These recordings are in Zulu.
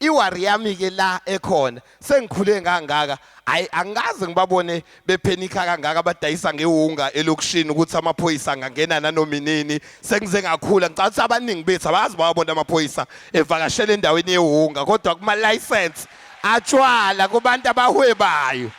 iwari yami ke la ekhona sengikhule kangaka angaze ngibabone bephenika kangaka abadayisa ngewunga elokishini ukuthi amaphoyisa angangena nanominini sengize ngakhula ngicabanga abaningi bethu abazi bawabona amaphoyisa evakashela endaweni yewunga kodwa kuma license atshwala kubantu abahwebayo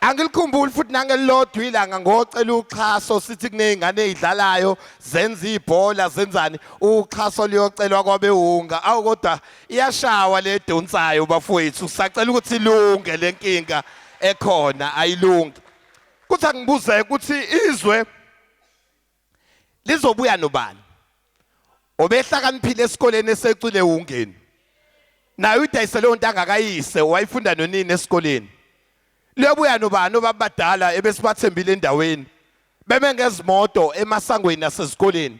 Angikukhumbula futhi nangelilodwa ilanga ngocela uxhaso sithi kunezingane ezidlalayo zenza ibhola zenzani uxhaso liyocelwa kwabewunga awu kodwa iyashawa le donsayo bafowethu sacela ukuthi ilunge lenkinga ekhona ayilungi kuthi angibuze ukuthi izwe lizobuya nobani obehlakaniphile esikoleni esecule ungeni nayo udayisele onto angakayise wayifunda nonini esikoleni Liyobuya nobani obabadala ebesibathembile endaweni beme ngezimoto emasangweni nasesikoleni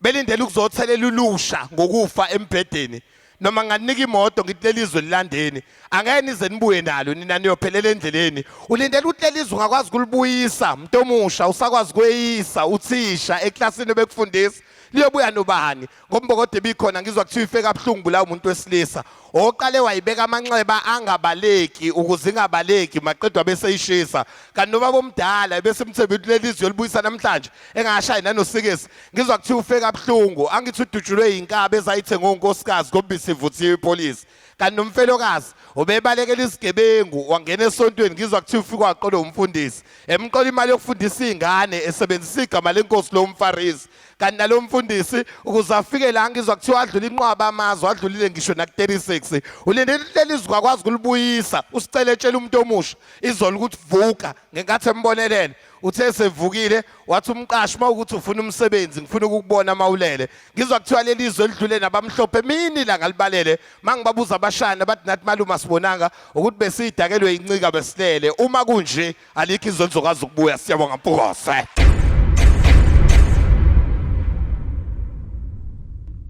belindele ukuzothelela ulusha ngokufa embhedeni noma nganika imoto ngithi lelizwe lilandeni angeke nize nibuye nalo nina niyophelela endleleni ulindele ukuthi lelizwe ungakwazi kulibuyisa umuntu omusha usakwazi kweyisa uthisha eklasini bekufundisa liyobuya nobani ngombokode bikhona ngizwa kuthiwa ifeke abhlungu la umuntu wesilisa oqale wayibeka amanxeba angabaleki ukuze ingabaleki maqedwa bese ishisa kanti nobaba omdala bese mthembe lelizwe libuyisa namhlanje engashayi nanosikesi ngizwa kuthiwa ufeke abhlungu angithi udujulwe inkaba ezayithenga ngonkosikazi ngoba isivuthiwe ipolice kanti nomfelokazi ubebalekela isigebengu wangena esontweni ngizwa kuthiwa ufika waqola umfundisi emqola imali yokufundisa izingane esebenzisa igama lenkosi lomfarisi kanti nalo mfundisi ukuze afike la ngizwa kuthiwa adlula inqwaba amazwe adlulile ngisho na 36 ulindele lelizwe akwazi kulibuyisa usicele tshela umuntu omusha izolo ukuthi vuka ngenkathi embonelele uthe sevukile wathi umqashi mawukuthi ufuna umsebenzi ngifuna ukukubona amawulele ngizwa kuthiwa lelizwe lidlule nabamhlophe mini la ngalibalele mangibabuza abashana bathi nathi maluma sibonanga ukuthi besidakelwe incika besilele uma kunje alikho izolo zokwazi ukubuya Siyabonga Mpungose